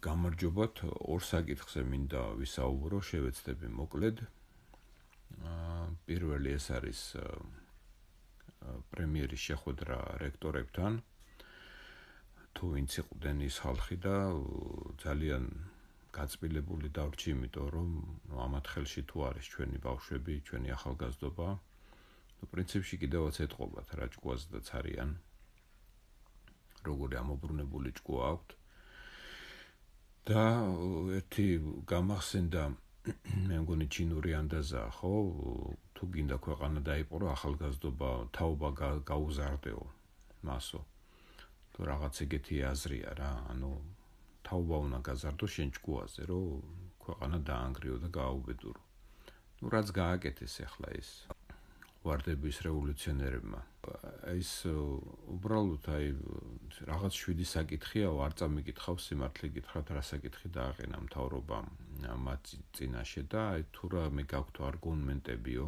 გამარჯობათ, ორ საკითხზე მინდა ვისაუბრო, შევეცდები მოკლედ. პირველი ეს არის პრემიერის შეხვედრა რექტორებთან. თუ ვინც იყვნენ ის ხალხი და ძალიან გაწმილებული დავრჩი, იმიტომ რომ ამათ ხელში თუ არის ჩვენი ბავშვები, ჩვენი ახალგაზრდობა, პრინციპში კიდევაც ეთყობათ რა ჭკუაზედაც არიან. როგორი ამობრუნებული ჭკუა აქვთ. და ერთი გამახსენდა მე მგონი ჩინური ანდაზა, ხო? თუ გინდა ქვეყანა დაიპყრო, ახალგაზრდობა თაობა გაუზარდეო მასო. თუ რაღაც ეგეთი აზრია რა, ანუ თაობა უნდა გაზარდო შენ ჭკუაზე, რომ ქვეყანა დაანგრიო და გააუბედურო. ნუ რაც გააკეთეს ახლა ეს ვარდების რევოლუციონერებმა. ის უბრალოდ რაღაც 7 საკითხია, არ წამიკითხავ სიმართლე გითხრათ, რა საკითხი დააყენა მთავრობამ მათ წინაშე და თუ რამე გაქვთ არგუმენტებიო.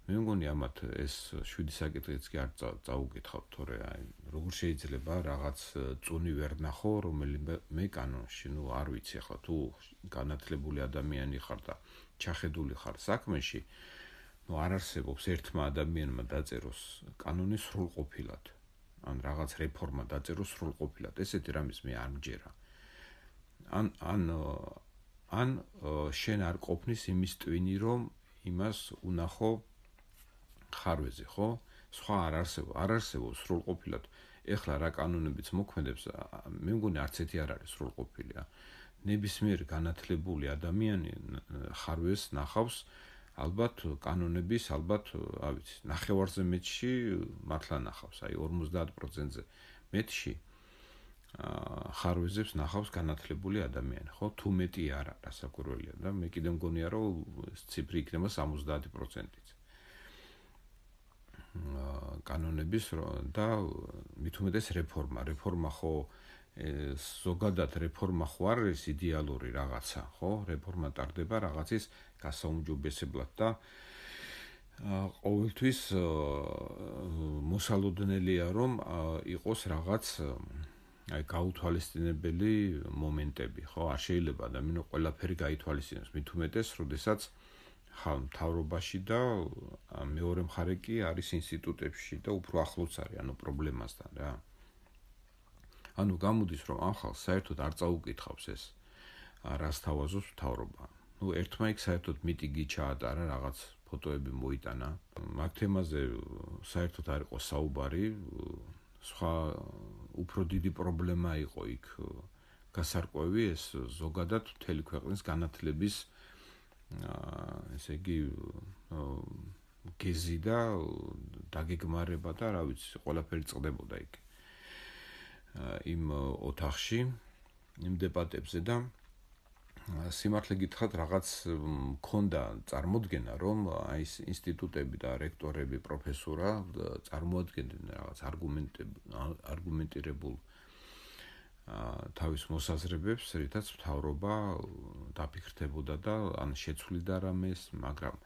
მე მგონი ამათ ეს 7 საკითხიც კი არ წაუკითხავთ, თორე როგორ შეიძლება რაღაც წუნი ვერ ნახო, რომელიმე კანონში, ნუ არ ვიცი ახლა თუ განათლებული ადამიანი ხარ და ჩახედული ხარ საქმეში, ნუ არ არსებობს ერთმა ადამიანმა დაწეროს კანონი სრულყოფილად. ან რაღაც რეფორმა დაწეროს სრულყოფილად. ესეთი რამის მე არ მჯერა. ან შენ არ ყოფნის იმის ტვინი, რომ იმას უნახო ხარვეზე, ხო? სხვა არ არსებობს სრულყოფილად. ეხლა რა კანონებიც მოქმედებს, მე მგონი არც ერთი არ არის სრულყოფილი. ნებისმიერ განათლებული ადამიანი ხარვეს ნახავს ალბათ კანონების, ალბათ, ავიცი, ნახევარზე მეტში მართლა ნახავს, 50%-ზე მეტში ხარვეზებს ნახავს განათლებული ადამიანი, ხო? თუ მეტი არა, რასაკვირველია და მე კიდე მგონია, რომ ციფრი იქნება 70%-იც. კანონების და მით უმეტეს რეფორმა ხო ზოგადად რეფორმა ხო არის იდეალური რაღაცა, ხო? რეფორმა ტარდება რაღაცის გასაუმჯობესებლად და ყოველთვის მოსალოდნელია რომ იყოს რაღაც გაუთვალისწინებელი მომენტები, ხო? არ შეიძლება ადამიანი ყველაფერი გაითვალისწინოს, მით უმეტეს, როდესაც მთავრობაში და მეორე მხარე კი არის ინსტიტუტებში და უფრო ახლოც არის, ანუ პრობლემასთან რა. ანუ გამოდის რომ ამ ხალხს საერთოდ არ წაუკითხავს ეს რას თავაზობს მთავრობა. ნუ ერთმა იქ საერთოდ მიტინგი ჩაატარა, რაღაც ფოტოები მოიტანა. მაგ თემაზე საერთოდ არ იყო საუბარი, სხვა უფრო დიდი პრობლემა იყო იქ გასარკვევი ეს ზოგადად მთელი ქვეყნის განათლების ესე იგი გეზი და დაგეგმარება და რა ვიცი, ყველაფერი წყდებოდა იქ. იმ ოთახში, იმ დებატებზე და სიმართლე გითხრათ, რაღაც მქონდა წარმოდგენა, რომ ეს ინსტიტუტები და რექტორები, პროფესორა წარმოადგენდნენ რაღაც არგუმენტირებულ თავის მოსაზრებებს, რითაც მთავრობა დაფიქრდებოდა და ან შეცვლიდა რამეს, მაგრამ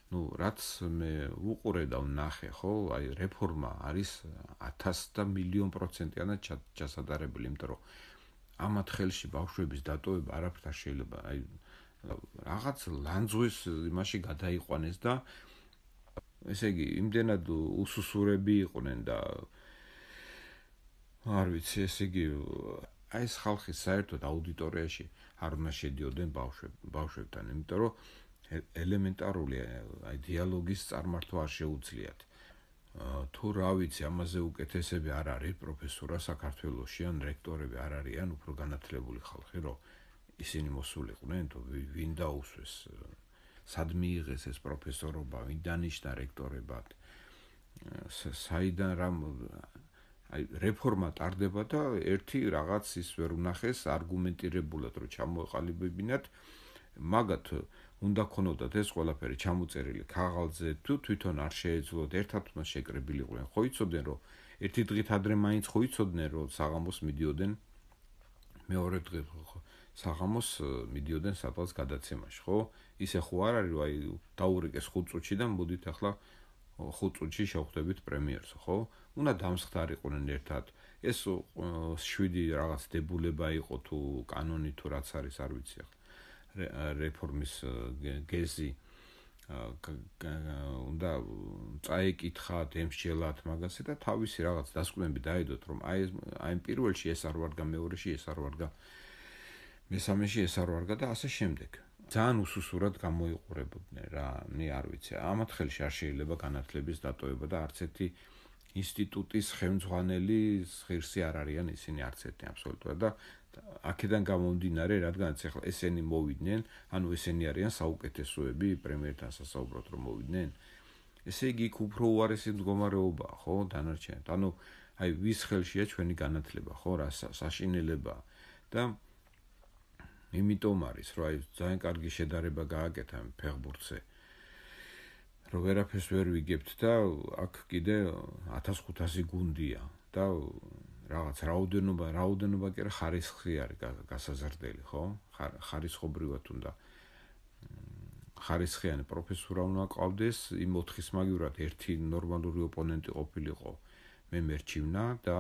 ნუ რაც მე უყურე და ვნახე, ხო, რეფორმა არის 1000 და მილიონ პროცენტიანად ჩასადარებელი, იმიტომ რომ ამათ ხელში ბავშვების დატოვება არაფრით არ შეიძლება, რაღაც ლანძღვის იმაში გადაიყვანეს და ესე იგი, იმდენად უსუსურები იყვნენ და არ ვიცი, ესე იგი, ეს ხალხი საერთოდ აუდიტორიაში არ უნდა შედიოდნენ ბავშვებთან, იმიტომ რომ ელემენტარული დიალოგის წარმართვა არ შეუძლიათ. თუ რა ვიცი, ამაზე უკეთესები არ არის პროფესორა საქართველოში ან რექტორები არ არიან უფრო განათლებული ხალხი, რომ ისინი მოსულიყვნენ, თუ ვინ დაუსვეს, სად მიიღეს ეს პროფესორობა, ვინ დანიშნა რექტორებად, საიდან რამ რეფორმა ტარდება და ერთი რაღაც ის ვერ უნახეს არგუმენტირებულად, რომ ჩამოეყალიბებინათ, მაგათ უნდა ქონოდათ ეს ყველაფერი ჩამოწერილი ქაღალდზე, თუ თვითონ არ შეეძლოთ, ერთად უნდა შეკრებილიყვნენ. ხო იცოდნენ, რომ ერთი დღით ადრე მაინც ხო იცოდნენ, რომ საღამოს მიდიოდნენ, მეორე დღით საღამოს მიდიოდნენ სადღაც გადაცემაში, ხო? ისე ხო არ არის, რომ დაურეკეს 5 წუთში და მოდით ახლა 5 წუთში შევხვდებით პრემიერს, ხო? უნდა დამსხდარიყვნენ ერთად ეს 7 რაღაც დებულება იყო თუ კანონი თუ რაც არის არ ვიცი ახლა რეფორმის გეზი უნდა წაეკითხათ ემსჯელათ მაგასე და თავისი რაღაც დასკვნები დაედოთ რომ აი პირველში ეს არ ვარგა მეორეში ეს არ ვარგა მესამეში ეს არ ვარგა და ასე შემდეგ ძალიან უსუსურად გამოიყურებოდნენ რა მე არ ვიცი ამათ ხელში არ შეიძლება განათლების დატოვება და არც ერთი ინსტიტუტის ხელმძღვანელი ღირსი არ არიან ისინი არც ერთი აბსოლუტურად და აქედან გამომდინარე რადგანაც ახლა ესენი მოვიდნენ ანუ ესენი არიან საუკეთესოები პრემიერთან სასაუბროთ რომ მოვიდნენ ესე იგი იქ უფრო უარესი მდგომარეობაა ხო დანარჩენად ანუ აი ვის ხელშია ჩვენი განათლება ხო რა საშინელება და იმიტომ არის რომ აი ძალიან კარგი შედარება გააკეთა ფეხბურთზე რომ ვერაფერს ვერ ვიგებთ და აქ კიდე 1500 გუნდია და რაღაც რაოდენობა კი არა ხარისხი არის გასაზრდელი ხო ხარისხობრივად უნდა ხარისხიანი პროფესორა უნდა ყავდეს იმ 4-ის მაგივრად ერთი ნორმალური ოპონენტი ყოფილიყო მე მერჩივნა და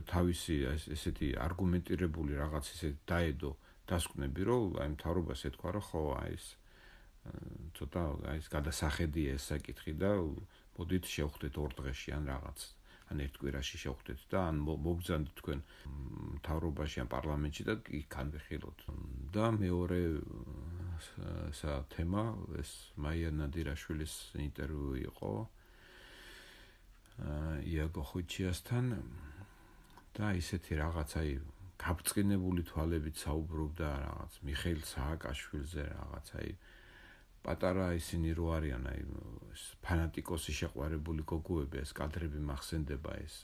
თავისი ესეთი არგუმენტირებული რაღაც ისე დაედო დასკვნები რომ აი მთავრობას ეთქვა რომ ხო აი ეს ცოტა აი ეს გადასახედია ეს საკითხი და მოდით შევხვდეთ 2 დღეში ან რაღაც ან ერთ კვირაში შევხვდეთ და ან მოგბრძანდით თქვენ მთავრობაში ან პარლამენტში და იქ განვიხილოთ და მეორე თემა ეს მაია ნადირაშვილის ინტერვიუ იყო იაგო ხუჩიასთან და ისეთი რაღაც აი გაბწყინებული თვალებით საუბრობდა რაღაც მიხეილ სააკაშვილზე რაღაც აი პატარა ისინი რო არიან აი ფანატიკოსი შეყვარებული გოგოები ეს კადრები მახსენდება ეს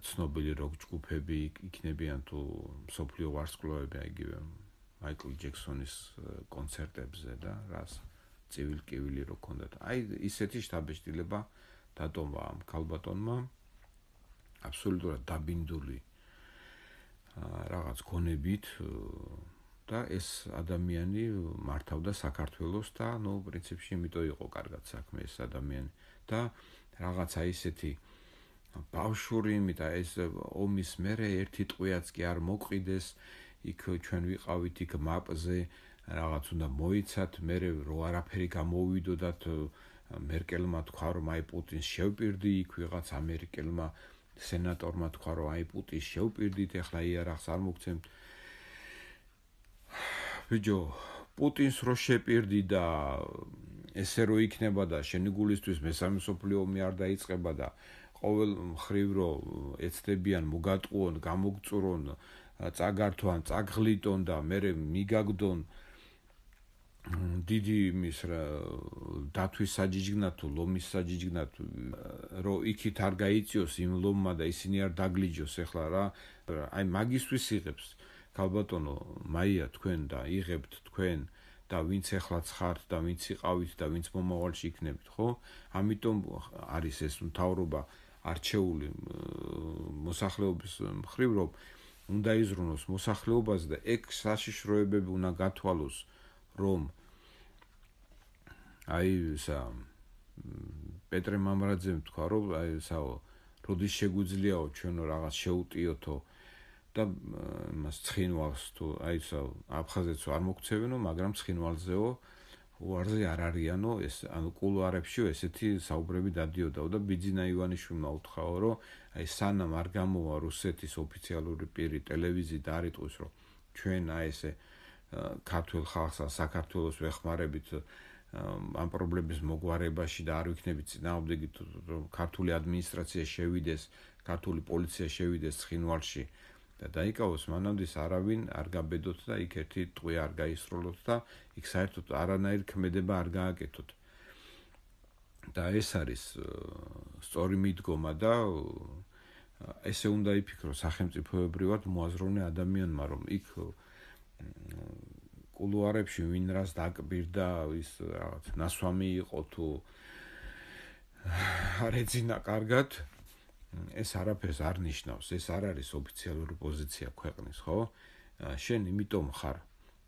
ცნობილი როკ ჯგუფები იქნებიან თუ მსოფლიო ვარსკვლავები აიგივე მაიკლ ჯექსონის კონცერტებზე და რას ცივილ-კივილი რო ქონდათ აი ისეთი შთაბეჭდილება დატოვა ამ ქალბატონმა აბსოლუტურად დაბინდული რაღაც გონებით და ეს ადამიანი მართავდა საქართველოს და ნუ პრინციპში იმიტომ იყო კარგად საქმე ეს ადამიანი და რაღაცა ისეთი ბავშვური იმით ეს ომის მერე ერთი ტყვიაც კი არ მოყიდეს იქ ჩვენ ვიყავით იქ მაპზე რაღაც უნდა მოიცათ მერე რო არაფერი გამოვიდოდათ მერკელმა თქვა რომ აი პუტინს შევპირდი იქ ვიღაც ამერიკელმა სენატორმა თქვა რომ აი პუტინს შევპირდით ეხლა იარაღს არ მოგცემთ ბიჭო პუტინს რო შეპირდი და ესე რო იქნება და შენი გულისთვის მესამე მსოფლიო ომი არ დაიწყება და ყოველ მხრივ რო ეცდებიან მოგატყუონ გამოგწურონ წაგართვან წაგღლიტონ და მერე მიგაგდონ დიდი იმის დათვის საჯიჯგნად თუ ლომის საჯიჯგნად რო იქით არ გაიწიოს იმ ლომმა და ისინი არ დაგლიჯოს ეხლა რა აი მაგისთვის იღებს ქალბატონო მაია თქვენ და იღებთ თქვენ და ვინც ეხლაც ხართ და ვინც იყავით და ვინც მომავალში იქნებით ხო ამიტომ არის ეს მთავრობა არჩეული მოსახლეობის მხრივ რომ უნდა იზრუნოს მოსახლეობას და ეგ საშიშროებები უნდა გათვალოს რომ აი ისა პეტრე მამრაძემ თქვა რომ აი ისა როდის შეგვიძლიაო ჩვენო რაღაც შეუტიოთო და მას ცხინვალს თუ აი ისა აფხაზეთს არ მოგცევენო მაგრამ ცხინვალზეო უარზე არ არიანო ეს ანუ კულუარებში ესეთი საუბრები დადიოდაო და ბიძინა ივანიშვილმა უთხრაო რომ აი სანამ არ გამოვა რუსეთის ოფიციალური პირი ტელევიზიით და არ იტყვის რომ ჩვენ აი ესე ქართულ ხალხს საქართველოს ვეხმარებით ამ პრობლემის მოგვარებაში და არ ვიქნებით წინააღმდეგი რომ ქართული ადმინისტრაცია შევიდეს, ქართული პოლიცია შევიდეს ცხინვალში და დაიკავოს მანამდე არავინ არ გაბედოთ და იქ ერთი ტყვე არ გაისროლოთ და იქ საერთოდ არანაირი ქმედება არ გააკეთოთ. და ეს არის სწორი მიდგომა და ესე უნდა იფიქროს სახელმწიფოებრივად მოაზროვნე ადამიანმა რომ იქ კულუარებში ვინ რას დაკბირდა ის რაღაც ნასვამი იყო თუ არ ეძინა კარგად ეს არაფერს არ ნიშნავს ეს არ არის ოფიციალური პოზიცია ქვეყნის ხო შენ იმიტომ ხარ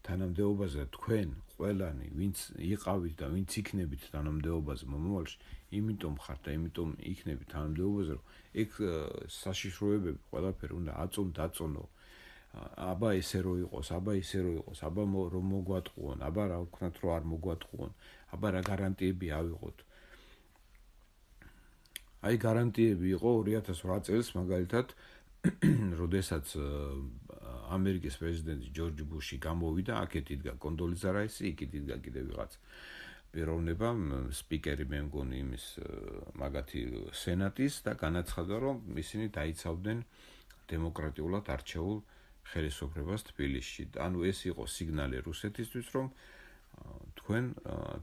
თანამდებობაზე თქვენ ყველანი ვინც იყავით და ვინც იქნებით თანამდებობაზე მომავალში იმიტომ ხართ და იმიტომ იქნებით თანამდებობაზე რომ ეგ საშიშროებები ყველაფერი უნდა დაწონო აბა ესე რო იყოს აბა ისე რო იყოს აბა რომ მოგვატყუონ აბა რა ვქნათ რომ არ მოგვატყუონ აბა რა გარანტიები ავიღოთ აი გარანტიები იყო 2008 წელს მაგალითად როდესაც ამერიკის პრეზიდენტი ჯორჯ ბუში გამოვიდა აქეთ იდგა კონდოლიზა რაისი იქით იდგა კიდევ ვიღაც პიროვნება სპიკერი მე მგონი იმის მაგათი სენატის და განაცხადა რომ ისინი დაიცავდნენ დემოკრატიულად არჩეულ ხელისუფლებას თბილისში ანუ ეს იყო სიგნალი რუსეთისთვის რომ თქვენ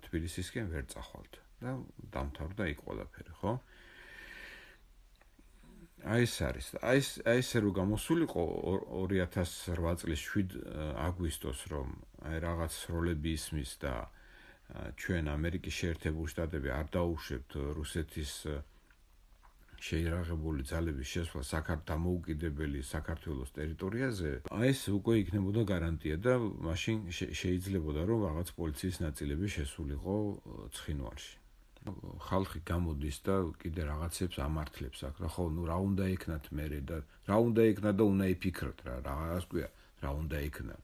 თბილისისკენ ვერ წახვალთ და დამთავრდა იქ ყველაფერი ხო აი ეს არის აი ესე რომ გამოსულიყო 2008 წლის 7 აგვისტოს რომ აი რაღაც როლები ისმის და ჩვენ ამერიკის შეერთებული შტატები არ დაუშვებთ რუსეთის შეიარაღებული ძალების შესვლა დამოუკიდებელი საქართველოს ტერიტორიაზე აი ეს უკვე იქნებოდა გარანტია და მაშინ შეიძლებოდა რომ რაღაც პოლიციის ნაწილები შესულიყო ცხინვალში ხალხი გამოდის და კიდე რაღაცებს ამართლებს აქ რა ხო ნუ რა უნდა ეკნათ მე და რა უნდა ეკნათ და უნდა იფიქროთ რა ქვია რა უნდა ეკნათ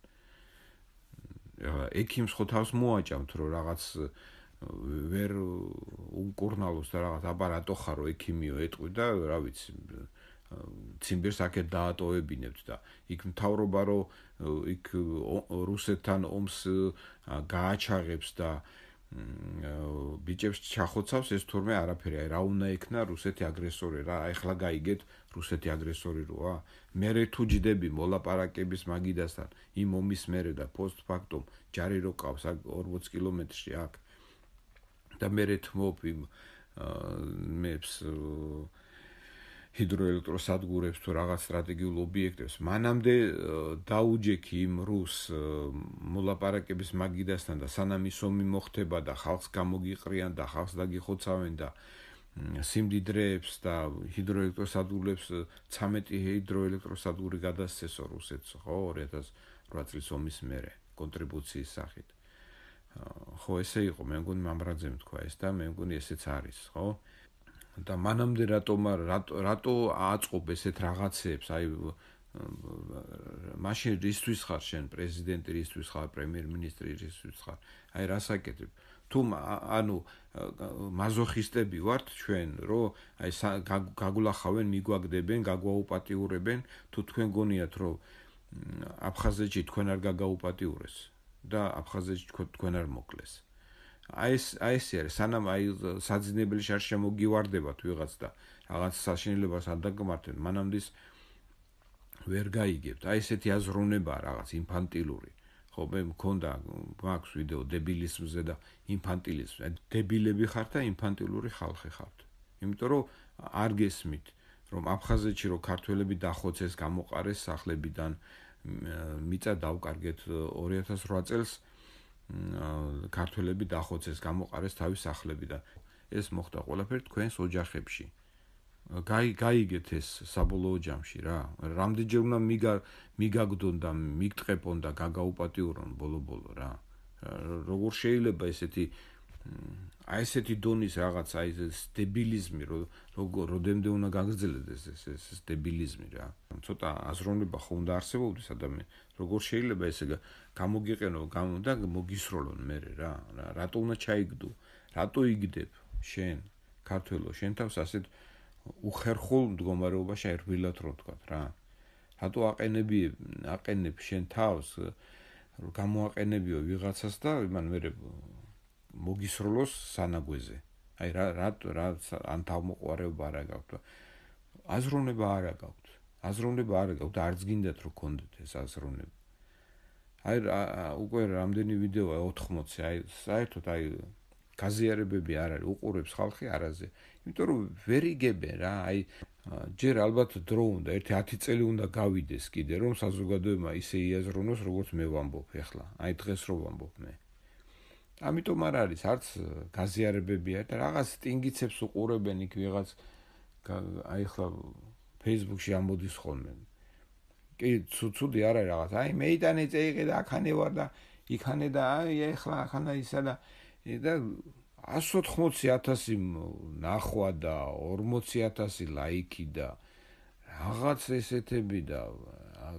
ექიმს ხო თავს მოაჭამთ რომ რაღაც ვერ უკურნალოს და რაღაც აბა რატო ხარო ექიმიო ეტყვი და რა ვიცი ციმბირს აქეთ დაატოვებინებთ და იქ მთავრობა რომ იქ რუსეთთან ომს გააჩაღებს და ბიჭებს ჩახოცავს ეს თურმე არაფერი აი რა უნდა ეკნა რუსეთი აგრესორი რა აი ხლა გაიგეთ რუსეთი აგრესორი როა მერე თუ ჯდები მოლაპარაკების მაგიდასთან იმ ომის მერე და პოსტფაქტუმ ჯარი რო ყავს 40 კილომეტრში აქ და მერე თმობ იმ მეებს ჰიდროელექტროსადგურებს თუ რაღაც სტრატეგიულ ობიექტებს მანამდე დაუჯექი იმ რუს მოლაპარაკების მაგიდასთან და სანამ ის ომი მოხდება და ხალხს გამოგიყრიან და ხალხს დაგიხოცავენ და სიმდიდრეებს და ჰიდროელექტროსადგურებს 13 ჰიდროელექტროსადგური გადასცესო რუსეთს ხო 2008 წლის ომის მერე კონტრიბუციის სახით ხო ესე იყო მე მგონი მამრაძემ თქვა ეს და მე მგონი ესეც არის ხო და მანამდე რატო აწყობ ესეთ რაღაცებს აი მაშინ რისთვის ხარ შენ პრეზიდენტი რისთვის ხარ პრემიერ-მინისტრი რისთვის ხარ აი რას აკეთებ თუ ანუ მაზოხისტები ვართ ჩვენ რომ აი გაგულახავენ მიგვაგდებენ გაგვაუპატიურებენ თუ თქვენ გონიათ რომ აფხაზეთში თქვენ არ გაგაუპატიურეს და აფხაზეთში თქვენ არ მოკლეს აი ეს არის სანამ აი საძინებელი შარში მოგივარდებათ ვიღაც და რაღაც საშინელებას არ დაგმართენ მანამდე ვერ გაიგებთ აი ესეთი აზროვნებაა რაღაც ინფანტილური ხო მე მქონდა მაქვს ვიდეო დებილიზმზე და ინფანტილიზმზე დებილები ხართ და ინფანტილური ხალხი ხართ იმიტომ რომ არ გესმით რომ აფხაზეთში რომ ქართველები დახოცეს გამოყარეს სახლებიდან მიწა დავკარგეთ 2008 წელს ქართველები დახოცეს გამოყარეს თავის სახლებიდან ეს მოხდა ყველაფერი თქვენს ოჯახებში გაიგეთ ეს საბოლოო ჯამში რა რამდენჯერ უნდა მიგაგდონ და მიგტყეპონ და გაგაუპატიურონ ბოლო რა როგორ შეიძლება ესეთი დონის რაღაც აი ეს დებილიზმი რამდენამდე უნდა გაგრძელდეს ეს დებილიზმი რა ცოტა აზროვნება ხო უნდა არსებობდეს ადამიანს როგორ შეიძლება ესე გამოგიყენო და მოგისროლონ მე რა რატო უნდა ჩაიგდო რატო იგდებ შენ ქართველო შენ თავს ასეთ უხერხულ მდგომარეობაში ერბილად რო თქვა რა რატო აყენებ შენ თავს გამოაყენებიო ვიღაცას და იმან მე მოგისროლოს სანაგვეზე აი რა ან თავმოყარეობა არა გაქვთ აზროვნება არა გაქვთ და არც გინდათ რომ გქონდეთ ეს აზროვნება აი უკვე რამდენი ვიდეოა 80 აი საერთოდ აი გაზიარებები არ არის უყურებს ხალხი არაზე იმიტომ რომ ვერ იგებენ რა აი ჯერ ალბათ დრო უნდა 10 წელი უნდა გავიდეს კიდე რომ საზოგადოება ისე იაზრონოს როგორც მე ვამბობ ეხლა აი დღეს რო ვამბობ მე ამიტომ არ არის არც გაზიარებებია და რაღაც სტინგიცებს უყურებენ იქ ვიღაც აი ხლა Facebook-ში ამოდის ხოლმე კი ცუდი არ არის რაღაც. აი მეიტანე წეიღე და აქანე ვარ და იქანე და აი ეხლა ახანა ისა და 180,000 ნახვა და 40,000 ლაიქი და რაღაც ესეთები და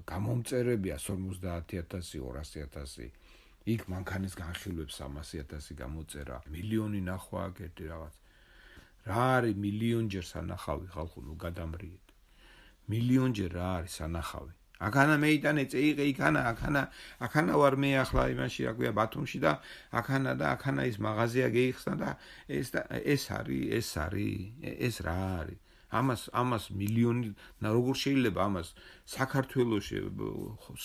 გამომწერები 150,000, 200,000. იქ მანქანის განხილვებს 300,000 გამოწერა, მილიონი ნახვა აქ ერთი რაღაც. რა არის მილიონჯერ სანახავი ხალხო, ნუ გადამრიეთ. მილიონჯერ რა არის სანახავი. აქანა მეიტანე წეიღე აქანა ვარ მე ახლა იმაში რა ქვია ბათუმში და აქანა ის მაღაზია გეიხსნა და ეს არის რა არის. ამას მილიონი როგორ შეიძლება ამას საქართველოში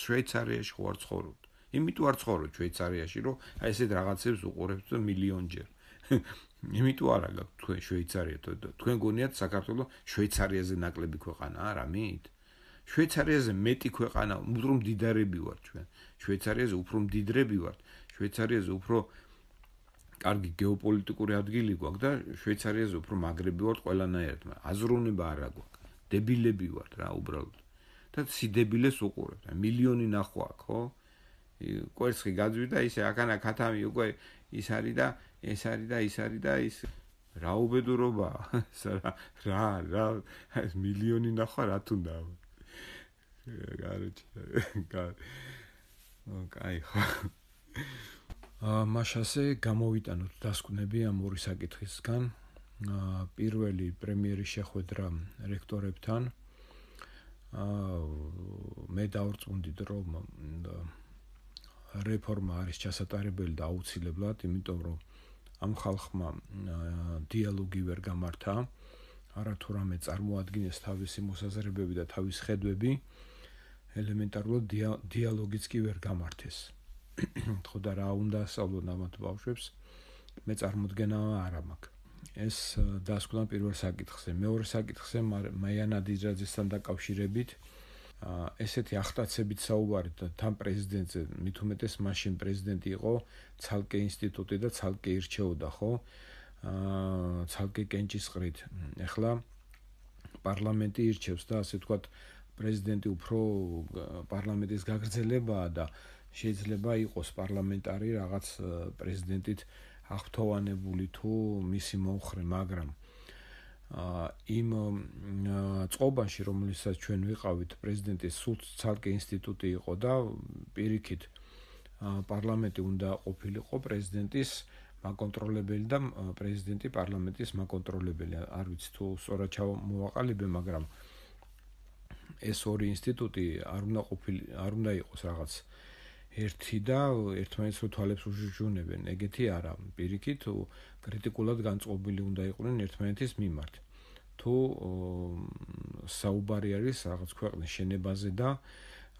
შვეიცარიაში ხო არ ცხოვრობთ. იმიტომ არ ცხოვრობთ შვეიცარიაში რომ აი ესეთ რაღაცებს უყურებთ მილიონჯერ. იმიტომ არა გაქვთ თქვენ შვეიცარია თქვენ გონიათ საქართველოს შვეიცარიაზე ნაკლები ქვეყანაა რამით? შვეიცარიაზე მეტი ქვეყანა, უფრო მდიდარები ვართ ჩვენ. შვეიცარიაზე უფრო მდიდრები ვართ. შვეიცარიაზე უფრო კარგი გეოპოლიტიკური ადგილი გვაქვს და შვეიცარიაზე უფრო მაგრები ვართ ყველანაირად. აზროვნება არ აქვს. დებილები ვართ რა უბრალოდ. და სიდებილეს უყურებთ. მილიონი ნახვა აქვს, ხო? კვერცხი გაძვირდა ისე აქანა ქათამი უკვე ის არის და ეს არის და ის არის და ის რა უბედურობა რა ეს მილიონი ნახვა რა თუნდა კაი ხო მაშასე გამოვიტანოთ დასკვნები ამ ორი საკითხისგან პირველი პრემიერის შეხვედრა რექტორებთან მე დავრწმუნდით რომ რეფორმა არის ჩასატარებელი და აუცილებლად იმიტომ რომ ამ ხალხმა დიალოგი ვერ გამართა არათუ რამე წარმოადგინეს თავისი მოსაზრებები და თავის ხედვები ელემენტარულად დიალოგიც კი ვერ გამართეს ხო და რა უნდა ასწავლონ ამათ ბავშვებს მე წარმოდგენა არ მაქვს ეს დასკვნა პირველ საკითხზე მეორე საკითხზე მაიანა დიძრაძესთან დაკავშირებით ესეთი ახტაცებით საუბარით და თან პრეზიდენტზე მით უმეტეს მაშინ პრეზიდენტი იყო ცალკე ინსტიტუტი და ცალკე ირჩეოდა ხო ცალკე კენჭისყრით ეხლა პარლამენტი ირჩევს და ასე ვთქვათ პრეზიდენტი უფრო პარლამენტის გაგრძელებაა და შეიძლება იყოს პარლამენტარი რაღაც პრეზიდენტით აღფრთოვანებული თუ მისი მომხრე მაგრამ იმ წყობაში რომელსაც ჩვენ ვიყავით პრეზიდენტის სულ ცალკე ინსტიტუტი იყო და პირიქით პარლამენტი უნდა ყოფილიყო პრეზიდენტის მაკონტროლებელი და პრეზიდენტი პარლამენტის მაკონტროლებელი არ ვიცი თუ სწორად ჩამოვაყალიბე მაგრამ ეს ორი ინსტიტუტი არ უნდა იყოს რაღაც ერთი და ერთმანეთს თვალებს უჟუჟუნებენ ეგეთი არა პირიქით კრიტიკულად განწყობილი უნდა იყვნენ ერთმანეთის მიმართ თუ საუბარი არის რაღაც ქვეყნის შენებაზე და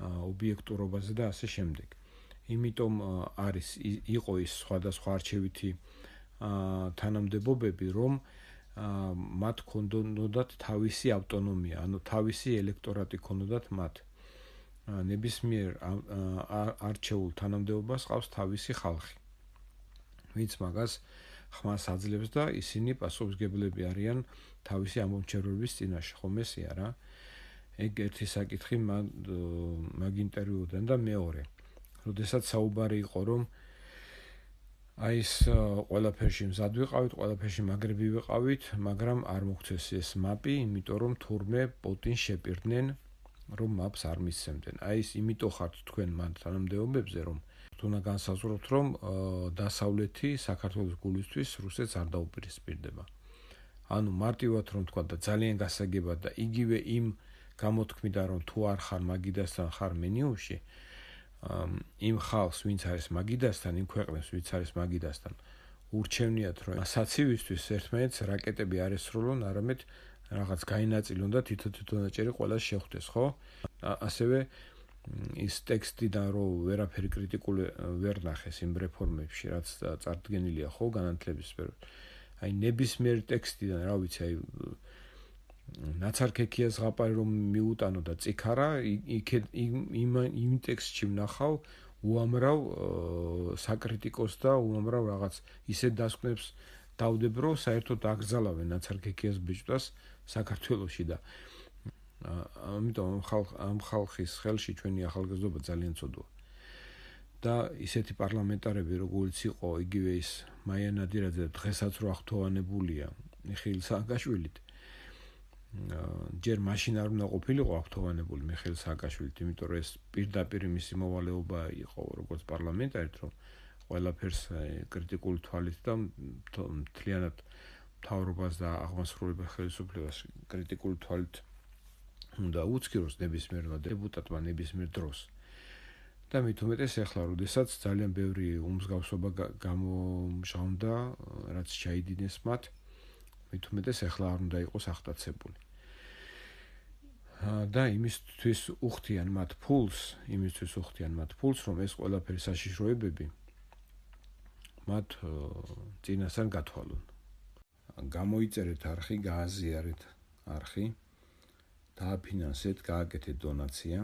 ობიექტურობაზე და ასე შემდეგ იმიტომ არის იყო ის სხვადასხვა არჩევითი თანამდებობები რომ მათ ქონდოდათ თავისი ავტონომია ანუ თავისი ელექტორატი ქონდოდათ მათ ნებისმიერ არჩეულ თანამდებობას ყავს თავისი ხალხი ვინც მაგას ხმას აძლევს და ისინი პასუხისმგებლები არიან თავისი ამომრჩევლობის წინაშე ხომ ესეა რა ეგ ერთი საკითხი მაგ ინტერვიუდან და მეორე როდესაც საუბარი იყო რომ აი ეს ყველაფერში მზად ვიყავით ყველაფერში მაგრები ვიყავით მაგრამ არ მოგვცეს ეს მაპი იმიტომ რომ თურმე პუტინს შეპირდნენ რომ მაპს არ მისცემდნენ აი ეს იმიტომ ხართ თქვენ მან თანამდებობებზე რომ თუნა განსაზღვროთ რომ დასავლეთი საქართველოს გულისთვის რუსეთს არ დაუპირისპირდება ანუ მარტივად რომ თქვა და ძალიან გასაგებად და იგივე იმ გამოთქმიდან რომ თუ არ ხარ მაგიდასთან ხარ მენიუში იმ ხალხს ვინც არის მაგიდასთან იმ ქვეყნებს ვინც არის მაგიდასთან ურჩევნიათ რომ საცივისთვის ერთმანეთს რაკეტები არ ესრულონ არამედ რაღაც გაინაწილონ და თვითონაჭერი ყველას შეხვდეს ხო ასევე ის ტექსტიდან რომ ვერაფერი კრიტიკული ვერ ნახეს იმ რეფორმებში რაც წარდგენილია ხო განათლების სფეროში აი ნებისმიერ ტექსტიდან რა ვიცი აი ნაცარქექიას ზღაპარი რომ მიუტანო და წიქარა იმ ტექსტში ვნახავ უამრავ საკრიტიკოს და უამრავ რაღაც ისეთ დასკვნებს დავდებ რომ საერთოდ აკრძალავენ ნაცარქექიას ბიჭდას საქართველოში და ამიტომ ამ ხალხის ხელში ჩვენი ახალგაზრდობა ძალიან ცუდოა. და ისეთი პარლამენტარები, როგორც იყო იგივე ის მაია ნადირაძე, დღესაც რო ახთოვანებულია მიხეილ სააკაშვილით. ჯერ მაშინ არ უნდა ყოფილიყო ახთოვანებული მიხეილ სააკაშვილით, იმიტომ რომ ეს პირდაპირ მისი მოვალეობა იყო როგორც პარლამენტარით, რომ ყველაფერს კრიტიკული თვალით და მთლიანად მთავრობას და აღმასრულებელ ხელისუფლებას კრიტიკული თვალით უნდა უცქიროს ნებისმიერ დეპუტატმა ნებისმიერ დროს. და მით უმეტეს ახლა, როდესაც ძალიან ბევრი უმსგავსობა გამომჟღავნდა, რაც ჩაიდინეს მათ, მით უმეტეს ახლა არ უნდა იყოს ახტაცებული. და იმისთვის უხდიან მათ ფულს, რომ ეს ყველაფერი საშიშროებები მათ წინასწარ გათვალონ. გამოიწერეთ არხი, გააზიარეთ არხი, დააფინანსეთ, გააკეთეთ დონაცია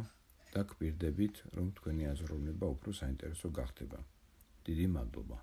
და გვპირდებით, რომ თქვენი აზროვნება უფრო საინტერესო გახდება. დიდი მადლობა.